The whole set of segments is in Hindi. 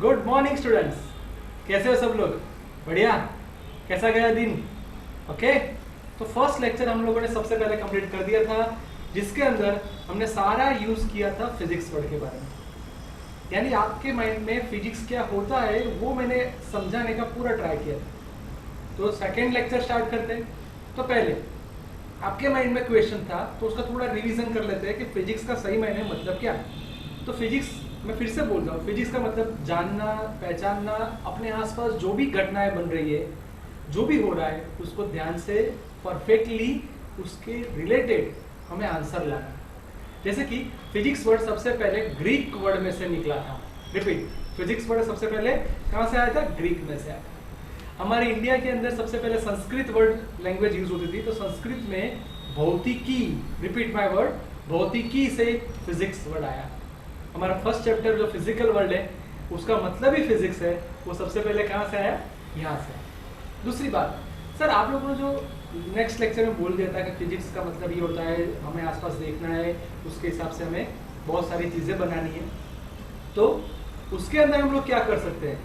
Good morning students. कैसे हो सब लोग? बढ़िया। कैसा गया दिन? ओके। तो फर्स्ट लेक्चर हम लोगों ने सबसे पहले कंप्लीट कर दिया था, जिसके अंदर हमने सारा यूज किया था फिजिक्स वर्ड के बारे में। यानी आपके माइंड में फिजिक्स क्या होता है वो मैंने समझाने का पूरा ट्राई किया था। तो सेकेंड लेक्चर स्टार्ट करते हैं। तो पहले आपके माइंड में क्वेश्चन था तो उसका थोड़ा रिवीजन कर लेते हैं कि फिजिक्स का सही मायने मतलब क्या है। तो फिजिक्स, मैं फिर से बोल रहा हूँ, फिजिक्स का मतलब जानना, पहचानना, अपने आसपास जो भी घटनाएं बन रही है, जो भी हो रहा है उसको ध्यान से परफेक्टली उसके रिलेटेड हमें आंसर लाना। जैसे कि फिजिक्स वर्ड सबसे पहले ग्रीक वर्ड में से निकला था। रिपीट, फिजिक्स वर्ड सबसे पहले कहां से आया था? ग्रीक में से आया था। हमारे इंडिया के अंदर सबसे पहले संस्कृत वर्ड लैंग्वेज यूज होती थी, तो संस्कृत में भौतिकी, रिपीट माय वर्ड, भौतिकी से फिजिक्स वर्ड आया। हमारा फर्स्ट चैप्टर जो फिजिकल वर्ल्ड है उसका मतलब ही फिजिक्स है, वो सबसे पहले कहां से आया? यहाँ से। दूसरी बात, सर आप लोगों ने जो नेक्स्ट लेक्चर में बोल दिया था कि फिजिक्स का मतलब ये होता है हमें आसपास देखना है, उसके हिसाब से हमें बहुत सारी चीजें बनानी है, तो उसके अंदर हम लोग क्या कर सकते हैं?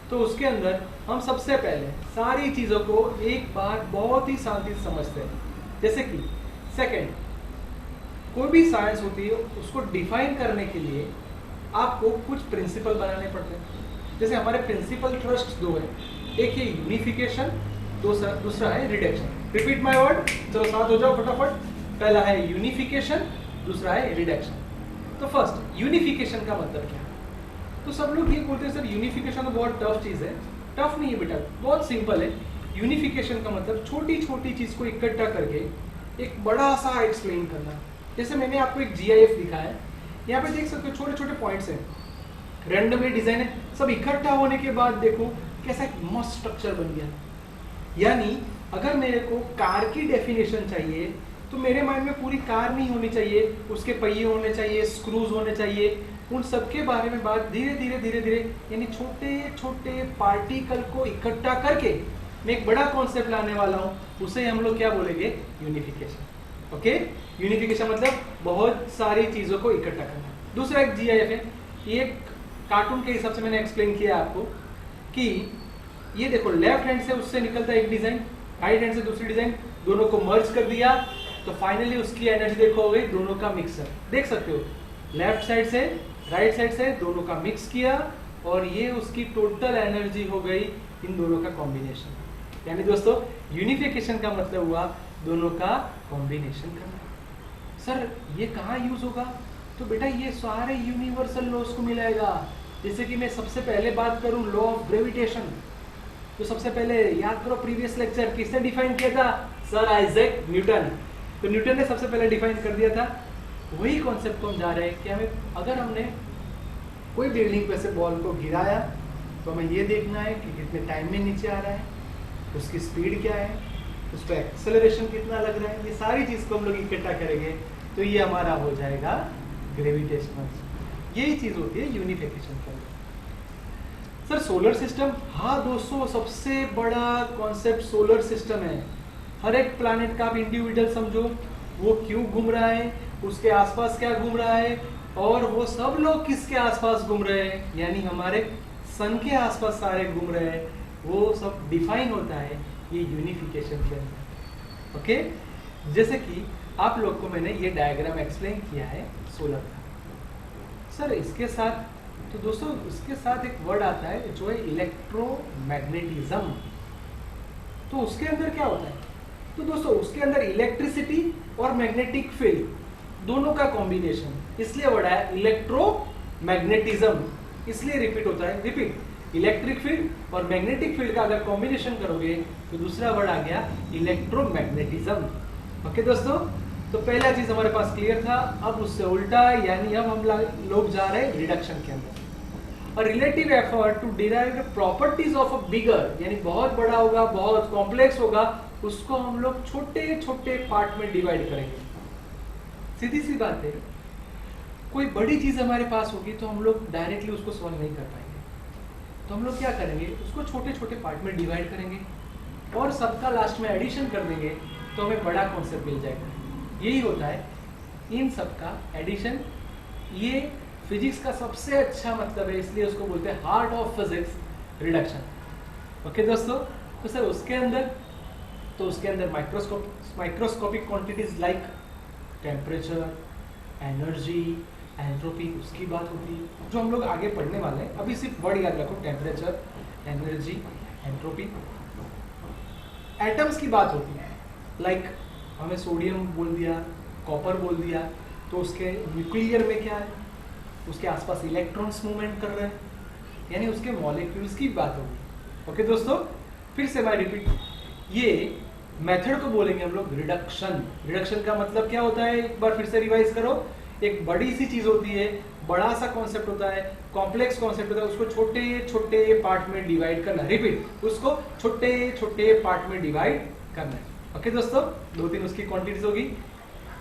तो उसके अंदर हम सबसे पहले सारी चीजों को एक बार बहुत ही शांति से समझते हैं। जैसे कि सेकंड, कोई भी साइंस होती है उसको डिफाइन करने के लिए आपको कुछ प्रिंसिपल बनाने पड़ते हैं। जैसे हमारे प्रिंसिपल ट्रस्ट दो है, एक है यूनिफिकेशन, दूसरा है रिडक्शन। रिपीट माय वर्ड, चलो साथ हो जाओ फटाफट। पहला है यूनिफिकेशन, दूसरा है रिडक्शन। तो फर्स्ट, यूनिफिकेशन का मतलब क्या है? तो सब लोग ये बोलते हैं सर यूनिफिकेशन तो बहुत टफ चीज है। टफ नहीं है बेटा, बहुत सिंपल है। यूनिफिकेशन का मतलब छोटी छोटी चीज को इकट्ठा करके एक बड़ा सा एक्सप्लेन करना। जैसे मैंने आपको एक GIF दिखाया है, यहाँ पे देख सकते हो छोटे छोटे पॉइंट्स हैं, रैंडमली डिजाइन है, सब इकट्ठा होने के बाद देखो कैसा एक मस्त स्ट्रक्चर बन गया। यानी अगर मेरे को कार की डेफिनेशन चाहिए तो मेरे माइंड में पूरी कार नहीं होनी चाहिए, उसके पहिए होने चाहिए, स्क्रूज होने चाहिए, उन सब के बारे में बात धीरे धीरे धीरे धीरे, यानी छोटे छोटे पार्टिकल को इकट्ठा करके मैं एक बड़ा कॉन्सेप्ट लाने वाला हूँ, उसे हम लोग क्या बोलेंगे? यूनिफिकेशन। ओके, यूनिफिकेशन मतलब बहुत सारी चीजों को इकट्ठा करना। दूसरा एक GIF है, ये कार्टून के हिसाब से मैंने एक्सप्लेन किया आपको कि ये देखो लेफ्ट हैंड से उससे निकलता है एक डिजाइन, राइट हैंड से दूसरी डिजाइन, दोनों को मर्ज कर दिया तो फाइनली उसकी एनर्जी देखो हो गई दोनों का मिक्सर। देख सकते हो, लेफ्ट साइड से राइट साइड से दोनों का मिक्स किया और ये उसकी टोटल एनर्जी हो गई इन दोनों का कॉम्बिनेशन। यानी दोस्तों यूनिफिकेशन का मतलब हुआ दोनों का कॉम्बिनेशन करना। सर ये कहाँ यूज होगा? तो बेटा ये सारे यूनिवर्सल लॉज को मिलाएगा। जैसे कि मैं सबसे पहले बात करूं लॉ ऑफ ग्रेविटेशन, तो सबसे पहले याद करो प्रीवियस लेक्चर किसने डिफाइन किया था? Sir Isaac Newton. तो न्यूटन ने सबसे पहले डिफाइन कर दिया था। वही कॉन्सेप्ट को हम जा रहे हैं कि हमें, अगर हमने कोई बिल्डिंग पे से बॉल को गिराया तो हमें ये देखना है कि कितने टाइम में नीचे आ रहा है, उसकी स्पीड क्या है, उस पर एक्सेलरेशन कितना लग रहा है, ये सारी चीज को हम लोग इकट्ठा करेंगे तो ये हमारा हो जाएगा ग्रेविटेशनल। यही चीज होती है यूनिफिकेशन का। सर सोलर सिस्टम, हाँ दोस्तों सबसे बड़ा कॉन्सेप्ट सोलर सिस्टम है। हर एक प्लैनेट का आप इंडिविजुअल समझो, वो क्यों घूम रहा है, उसके आसपास क्या घूम रहा है, और वो सब लोग किसके आसपास घूम रहे हैं, यानी हमारे सन के आसपास सारे घूम रहे हैं, वो सब डिफाइन होता है ये यूनिफिकेशन के अंदर। ओके, जैसे कि आप लोग को मैंने ये डायग्राम एक्सप्लेन किया है सोलर का। सर इसके साथ, तो दोस्तों इसके साथ एक वर्ड आता है जो है इलेक्ट्रोमैग्नेटिज्म। तो उसके अंदर क्या होता है? तो दोस्तों उसके अंदर इलेक्ट्रिसिटी और मैग्नेटिक फील्ड दोनों का कॉम्बिनेशन, इसलिए वर्ड है इलेक्ट्रोमैग्नेटिज्म, इसलिए रिपीट होता है। रिपीट, इलेक्ट्रिक फील्ड और मैग्नेटिक फील्ड का अगर कॉम्बिनेशन करोगे तो दूसरा वर्ड आ गया इलेक्ट्रोमैग्नेटिज्म। ओके दोस्तों, तो पहला चीज हमारे पास क्लियर था। अब उससे उल्टा, यानी अब हम लोग जा रहे हैं रिडक्शन के अंदर। A relative effort to derive the properties of a bigger, यानी बहुत बड़ा होगा, बहुत कॉम्प्लेक्स होगा, उसको हम लोग छोटे छोटे पार्ट में डिवाइड करेंगे। सीधी सी बात है, कोई बड़ी चीज हमारे पास होगी तो हम लोग डायरेक्टली उसको सॉल्व नहीं कर पाएंगे, तो हम लोग क्या करेंगे, उसको छोटे छोटे पार्ट में डिवाइड करेंगे और सबका लास्ट में एडिशन कर देंगे तो हमें बड़ा कॉन्सेप्ट मिल जाएगा। यही होता है इन सबका एडिशन, ये फिजिक्स का सबसे अच्छा मतलब है, इसलिए उसको बोलते हैं heart of physics, reduction. Okay दोस्तों, तो सर उसके अंदर microscopic quantities like temperature, energy, entropy, उसकी बात होती है जो हम लोग आगे पढ़ने वाले हैं। अभी सिर्फ वर्ड याद रखो, टेम्परेचर, एनर्जी, एंट्रोपी। एटम्स की बात होती है, लाइक हमें सोडियम बोल दिया, कॉपर बोल दिया, तो उसके न्यूक्लियर में क्या है, उसके आसपास इलेक्ट्रॉन्स मूवमेंट कर रहे हैं, यानी उसके मॉलिक्यूल्स की बात होगी। ओके दोस्तों, फिर से मैं रिपीट, ये मेथड को बोलेंगे हम लोग रिडक्शन। रिडक्शन का मतलब क्या होता है, एक बार फिर से रिवाइज करो। एक बड़ी सी चीज होती है, बड़ा सा कॉन्सेप्ट होता है, कॉम्प्लेक्स कॉन्सेप्ट होता है, उसको छोटे छोटे पार्ट में डिवाइड करना। रिपीट, उसको छोटे छोटे पार्ट में डिवाइड करना है। ओके दोस्तों, 2-3 उसकी क्वांटिटीज होगी।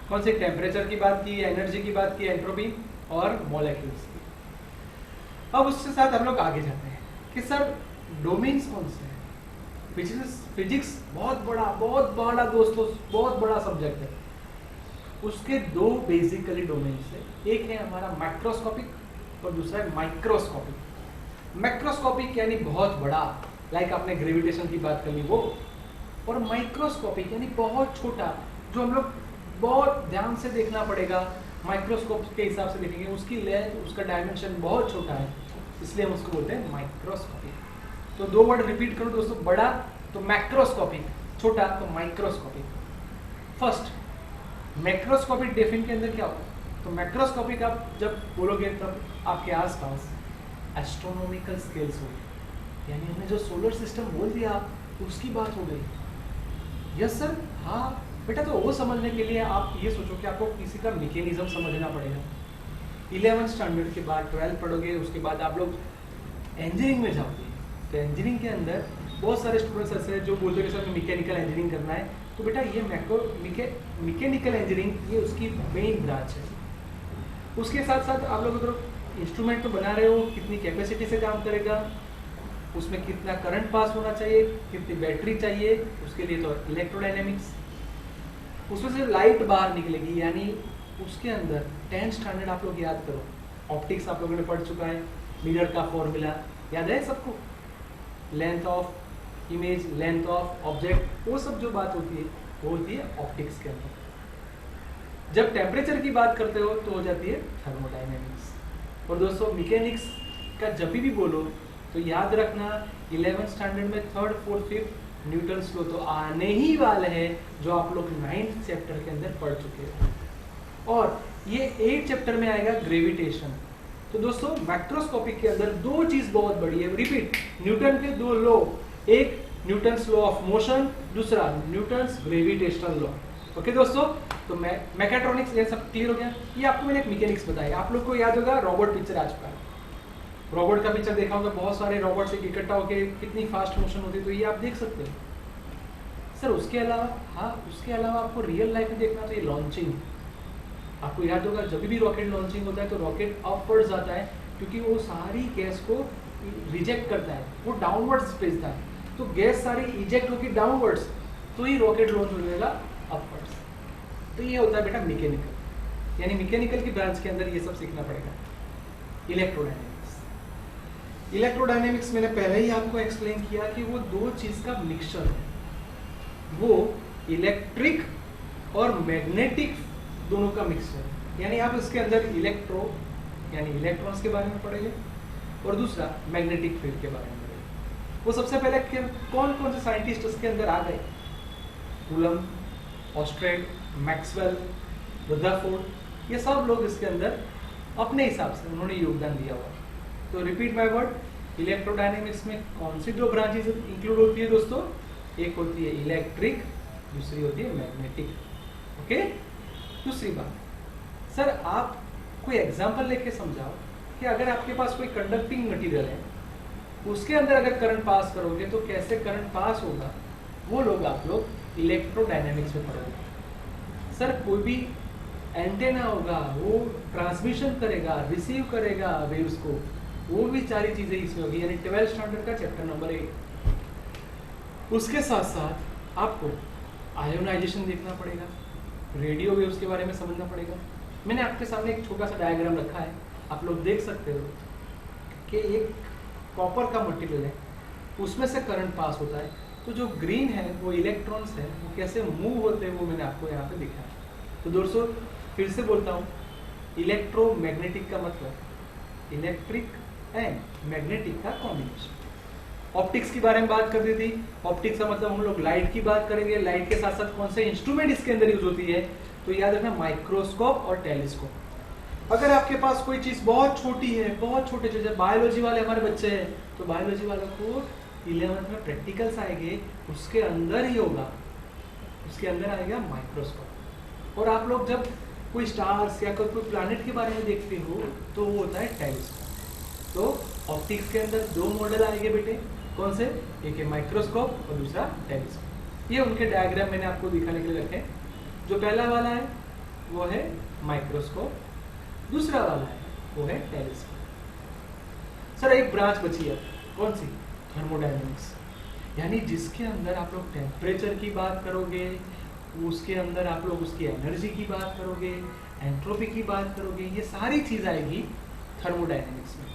कौन से? टेम्परेचर की बात की, एनर्जी की बात की, एंट्रोपी और मॉलिक्यूल्स की। अब उसके साथ हम लोग आगे जाते हैं कि सर डोमेन्स कौन से हैं। फिजिक्स बहुत बड़ा दोस्तों, बहुत बड़ा सब्जेक्ट है। उसके 2 बेसिकली डोमेन्स है, एक है हमारा मैक्रोस्कोपिक और दूसरा है माइक्रोस्कोपिक। मैक्रोस्कोपिक यानी बहुत बड़ा, लाइक आपने ग्रेविटेशन की बात कर ली वो, और माइक्रोस्कोपिक यानी बहुत छोटा, जो हम लोग बहुत ध्यान से देखना पड़ेगा, माइक्रोस्कोप के हिसाब से देखेंगे, उसकी लेंथ, उसका डायमेंशन बहुत छोटा है, इसलिए हम उसको बोलते हैं माइक्रोस्कोपिक। तो 2 वर्ड रिपीट करो दोस्तों, बड़ा तो मैक्रोस्कोपिक, छोटा तो माइक्रोस्कोपिक। फर्स्ट, मैक्रोस्कोपिक डेफिनेशन के अंदर क्या होता है, तो मैक्रोस्कोपिक आप जब बोलोगे तब आपके आसपास एस्ट्रोनॉमिकल स्केल्स होगी, यानी हमने जो सोलर सिस्टम बोल दिया उसकी बात हो गई। यस सर, हाँ बेटा, तो वो समझने के लिए आप ये सोचो कि आपको किसी का मैकेनिज्म समझना पड़ेगा। 11th स्टैंडर्ड के बाद 12th पढ़ोगे, उसके बाद आप लोग इंजीनियरिंग में जाओगे, तो इंजीनियरिंग के अंदर बहुत सारे स्टूडेंट्स ऐसे हैं जो बोलते हैं कि सर मैकेनिकल इंजीनियरिंग करना है, तो बेटा ये मैकेनिकल इंजीनियरिंग ये उसकी मेन ब्रांच है। उसके साथ साथ आप लोग अगर इंस्ट्रूमेंट तो बना रहे हो, कितनी कैपेसिटी से काम करेगा, उसमें कितना करंट पास होना चाहिए, कितनी बैटरी चाहिए, उसके लिए तो इलेक्ट्रोडायनेमिक्स, उसमें से लाइट बाहर निकलेगी, यानी उसके अंदर 10th स्टैंडर्ड आप लोग याद करो, ऑप्टिक्स आप लोगों ने पढ़ चुका है, मिरर का फॉर्मूला याद है सबको, length of image, length of object, वो सब जो बात होती है वो होती है ऑप्टिक्स के अंदर। जब टेम्परेचर की बात करते हो तो हो जाती है थर्मोडायनेमिक्स। और दोस्तों मैकेनिक्स का जब भी बोलो तो याद रखना 11th स्टैंडर्ड में 3rd, 4th, 5th Newton's law तो आने ही वाले हैं, जो आप लोग 9th चैप्टर के अंदर पढ़ चुके हैं, और ये 8th चैप्टर में आएगा ग्रेविटेशन। तो दोस्तों मैक्रोस्कोपिक के अंदर 2 चीज बहुत बड़ी है, रिपीट, न्यूटन के 2 लॉ, एक न्यूटन्स लॉ ऑफ मोशन, दूसरा न्यूटन्स ग्रेविटेशनल लॉ। ओके दोस्तों, तो मैकेट्रॉनिक्स ये सब क्लियर हो गया। ये आपको मैंने एक मैकेनिक्स बताया, आप लोग को याद होगा रोबोट पिक्चर आ चुका है, रोबोट का पिक्चर देखा होगा, बहुत सारे रोबोट्स इकट्ठा होकर कितनी फास्ट मोशन होती है, तो ये आप देख सकते हो। सर उसके अलावा, हाँ उसके अलावा आपको रियल लाइफ में देखना तो ये लॉन्चिंग, आपको याद होगा जब भी रॉकेट लॉन्चिंग होता है तो रॉकेट अपवर्ड्स जाता है, क्योंकि वो सारी गैस को रिजेक्ट करता है, वो डाउनवर्ड्स भेजता है, तो गैस सारी इजेक्ट होकर डाउनवर्ड्स, तो ही रॉकेट लॉन्च हो जाएगा अपवर्ड्स। तो ये होता है बेटा मैकेनिकल, यानी मैकेनिकल की ब्रांच के अंदर ये सब सीखना पड़ेगा। इलेक्ट्रोडायनेमिक्स, इलेक्ट्रोडायनेमिक्स मैंने पहले ही आपको एक्सप्लेन किया कि वो 2 चीज का मिक्सचर है, वो इलेक्ट्रिक और मैग्नेटिक दोनों का मिक्सचर है। यानी आप इसके अंदर इलेक्ट्रो यानी इलेक्ट्रॉन्स के बारे में पढ़ेंगे, और दूसरा मैग्नेटिक फील्ड के बारे में पढ़ेंगे। वो सबसे पहले कौन कौन से साइंटिस्ट इसके अंदर आ गए, कूलम, ऑस्ट्रेड, मैक्सवेल, रदरफोर्ड, ये सब लोग इसके अंदर अपने हिसाब से उन्होंने योगदान दिया हुआ। तो रिपीट माय वर्ड, इलेक्ट्रोडायनेमिक्स में कौन सी 2 ब्रांचेस इंक्लूड होती है दोस्तों, एक होती है इलेक्ट्रिक, दूसरी होती है मैग्नेटिक। ओके, दूसरी बात, सर आप कोई एग्जांपल लेके समझाओ कि अगर आपके पास कोई कंडक्टिंग मटेरियल है, उसके अंदर अगर करंट पास करोगे तो कैसे करंट पास होगा, वो लोग आप लोग इलेक्ट्रोडायनेमिक्स में पढ़ोगे। सर कोई भी एंटेना होगा, वो ट्रांसमिशन करेगा, रिसीव करेगा वेव्स को, वो भी सारी चीजें इसमें होगी, यानी 12th स्टैंडर्ड का चैप्टर नंबर 8। उसके साथ साथ आपको आयोनाइजेशन देखना पड़ेगा, रेडियो वेव्स के बारे में समझना पड़ेगा। मैंने आपके सामने एक छोटा सा डायग्राम रखा है, आप लोग देख सकते हो कि एक कॉपर का मटेरियल है, उसमें से करंट पास होता है, तो जो ग्रीन है वो इलेक्ट्रॉन्स है, वो कैसे मूव होते हैं वो मैंने आपको यहाँ पे दिखाया। तो दोस्तों फिर से बोलता हूँ, इलेक्ट्रोमैग्नेटिक का मतलब इलेक्ट्रिक एंड मैग्नेटिक का कॉम्बिनेशन। ऑप्टिक्स के बारे में बात कर दी थी। ऑप्टिक्स का मतलब हम लोग लाइट की बात करेंगे। लाइट के साथ साथ कौन से इंस्ट्रूमेंट इसके अंदर यूज होती है, तो याद रखना माइक्रोस्कोप और टेलीस्कोप। अगर आपके पास कोई चीज बहुत छोटी है, बहुत छोटे जैसे बायोलॉजी वाले हमारे बच्चे हैं, तो बायोलॉजी वालों को 11th में प्रैक्टिकल्स आएंगे, उसके अंदर ही होगा, उसके अंदर आएगा माइक्रोस्कोप। और आप लोग जब कोई स्टार्स या कोई प्लैनेट के बारे में देखते हो तो वो होता है टेलीस्कोप। तो ऑप्टिक्स के अंदर दो मॉडल आएंगे बेटे, कौन से, एक है माइक्रोस्कोप और दूसरा टेलीस्कोप। ये उनके डायग्राम मैंने आपको दिखाने के लिए रखे। जो पहला वाला है वो है माइक्रोस्कोप, दूसरा वाला है वो है टेलीस्कोप। सर एक ब्रांच बची है, कौन सी, थर्मोडायनेमिक्स, यानी जिसके अंदर आप लोग टेम्परेचर की बात करोगे, उसके अंदर आप लोग उसकी एनर्जी की बात करोगे, एंट्रोपी की बात करोगे, ये सारी चीज आएगी थर्मोडायनेमिक्स में।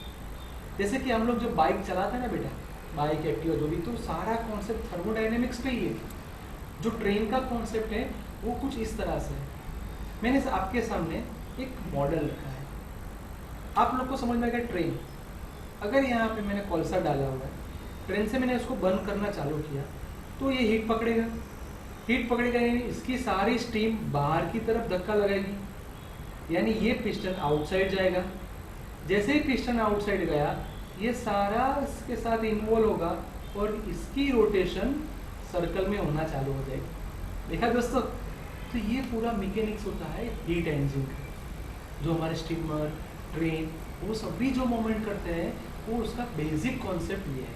जैसे कि हम लोग जब बाइक चलाते हैं ना बेटा, बाइक एक्टिवा जो भी, तो सारा कॉन्सेप्ट थर्मोडायनेमिक्स पे ही है। जो ट्रेन का कॉन्सेप्ट है वो कुछ इस तरह से है। मैंने आपके सामने एक मॉडल रखा है, आप लोग को समझ में आएगा। ट्रेन, अगर यहाँ पे मैंने कोलसा डाला हुआ है, ट्रेन से मैंने उसको बंद करना चालू किया तो ये हीट पकड़ेगा, हीट पकड़ेगा यानी इसकी सारी स्टीम बाहर की तरफ धक्का लगाएगी, यानी ये पिस्टन आउटसाइड जाएगा। जैसे ही पिस्टन आउटसाइड गया, ये सारा इसके साथ इन्वॉल्व होगा और इसकी रोटेशन सर्कल में होना चालू हो जाएगी। देखा दोस्तों, तो ये पूरा मैकेनिक्स होता है हीट इंजन का। जो हमारे स्टीमर, ट्रेन, वो सभी जो मूवमेंट करते हैं वो उसका बेसिक कॉन्सेप्ट ये है।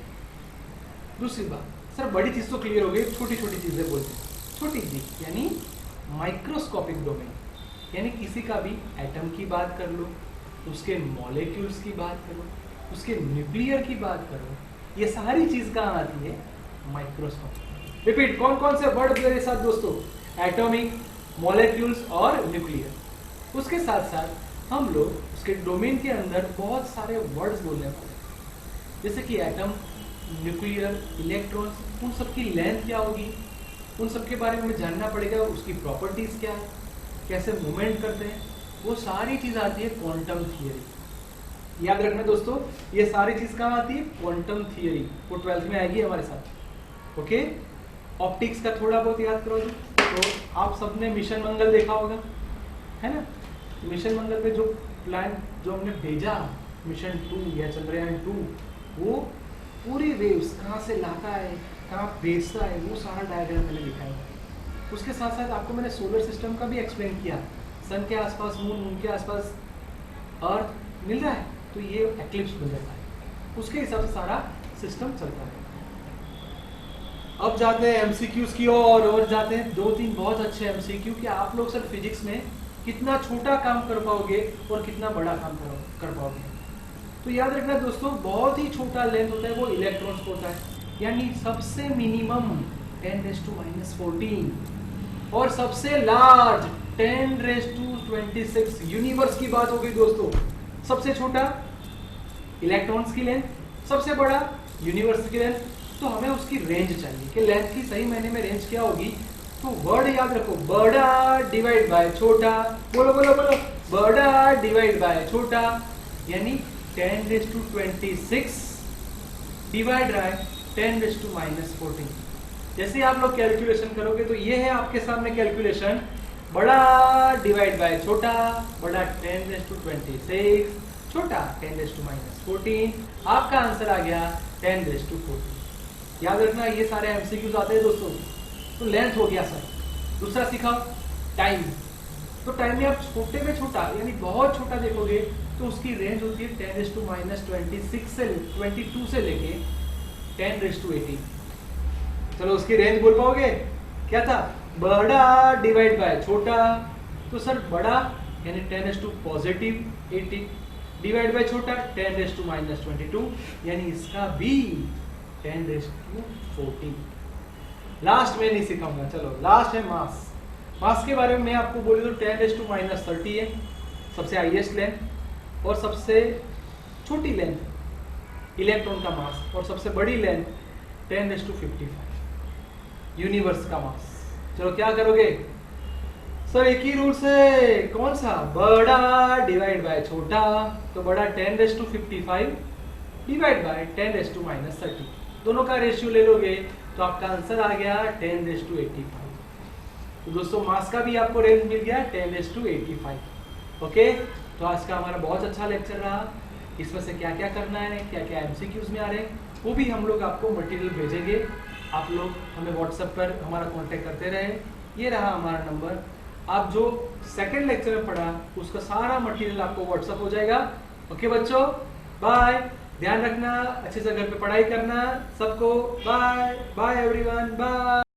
दूसरी बात, सर बड़ी चीज तो क्लियर हो गई, छोटी छोटी चीजें बोलते हैं। छोटी चीज यानी माइक्रोस्कोपिक डोमेन, यानी किसी का भी एटम की बात कर लो, उसके मॉलिक्यूल्स की बात करो, उसके न्यूक्लियर की बात करो, ये सारी चीज कहाँ आती है, माइक्रोस्कोप। रिपीट, कौन कौन से वर्ड मेरे साथ दोस्तों, एटॉमिक, मॉलिक्यूल्स और न्यूक्लियर। उसके साथ साथ हम लोग उसके डोमेन के अंदर बहुत सारे वर्ड्स बोलने वाले, जैसे कि एटम, न्यूक्लियर, इलेक्ट्रॉन्स, उन सबकी लेंथ क्या होगी, उन सब के बारे में हमें जानना पड़ेगा, उसकी प्रॉपर्टीज क्या है, कैसे मूवमेंट करते हैं, वो सारी चीज आती है क्वांटम थियरी। याद रखना दोस्तों, ये सारी चीज कहाँ आती है, क्वांटम थियरी, वो 12th में आएगी हमारे साथ। ओके, ऑप्टिक्स का थोड़ा बहुत याद करो तो आप सबने मिशन मंगल देखा होगा, है ना। मिशन मंगल पे जो प्लान जो हमने भेजा, मिशन 2 या चंद्रयान 2, वो पूरी वेव्स कहाँ से लाता है, कहाँ भेजता है, वो सारा डायग्राम मैंने दिखाया है। उसके साथ साथ आपको मैंने सोलर सिस्टम का भी एक्सप्लेन किया, सन के आसपास मून, मून के आसपास अर्थ मिल रहा है तो ये एक्लिप्स बन जाता है, उसके हिसाब से सारा सिस्टम चलता है। अब जाते हैं एमसीक्यूज की और जाते हैं 2-3 बहुत अच्छे एमसीक्यू कि आप लोग सर फिजिक्स में कितना छोटा काम कर पाओगे और कितना बड़ा काम कर पाओगे। तो याद रखना दोस्तों, बहुत ही छोटा लेंथ होता है वो इलेक्ट्रॉन्स को होता है, यानी सबसे मिनिमम 10⁻⁴ और सबसे लार्ज 10⁻26। यूनिवर्स की बात होगी दोस्तों, सबसे छोटा इलेक्ट्रॉन्स की लेंथ, सबसे बड़ा यूनिवर्स की लेंथ। तो हमें उसकी रेंज चाहिए कि लेंथ की सही मायने में रेंज क्या होगी। तो वर्ड याद रखो, बड़ा डिवाइड बाय छोटा, बोलो बोलो बोलो, बड़ा डिवाइड बाय छोटा, यानी 10⁻26 डिवाइड बाय 10⁻⁻14। जैसे आप लोग कैलकुलेशन करोगे तो ये है आपके सामने कैलकुलेशन, बड़ा डिवाइड बाय छोटा, बड़ा 10⁻26, छोटा 10⁻⁻14, आपका आंसर आ गया 10⁻14। याद रखना ये सारे एमसीक्यूज आते हैं दोस्तों। तो लेंथ हो गया सर, दूसरा सिखाओ टाइम। तो टाइम में आप छोटे में छोटा यानी बहुत छोटा देखोगे तो उसकी रेंज होती है 10⁻26 से 22 से लेके 10⁻18। चलो उसकी रेंज बोल पाओगे, क्या था, बड़ा डिवाइड बाय छोटा। तो सर बड़ा यानी 10⁻+18 डिवाइड बाय छोटा 10⁻⁻22, यानी इसका भी 10⁻14। लास्ट में नहीं सिखाऊंगा, चलो लास्ट है मास। मास के बारे में मैं आपको बोल दूं 10⁻⁻30 है सबसे हाईएस्ट लेंथ, और सबसे छोटी लेंथ इलेक्ट्रॉन का मास और सबसे बड़ी लेंथ 10⁵55 यूनिवर्स का मास। चलो क्या करोगे सर, एक ही रूल से, कौन सा, बड़ा डिवाइड बाय छोटा, तो बड़ा 10⁵55 डिवाइड बाय 10⁻⁻30, दोनों का रेशियो ले लोगे तो आपका आंसर आ गया 10⁵85। तो दोस्तों मास का भी आपको रेंज मिल गया 10⁵85। ओके, तो आज का हमारा बहुत अच्छा लेक्चर रहा। इसमें से क्या क्या करना है, क्या क्या एमसीक्यूज में आ रहे हैं, वो भी हम लोग आपको मटेरियल भेजेंगे। आप लोग हमें व्हाट्सएप पर हमारा कांटेक्ट करते रहे। ये रहा हमारा नंबर। आप जो सेकंड लेक्चर में पढ़ा उसका सारा मटेरियल आपको व्हाट्सएप हो जाएगा। ओके बच्चों, बाय, ध्यान रखना, अच्छे से घर पे पढ़ाई करना सबको। Bye bye everyone, bye.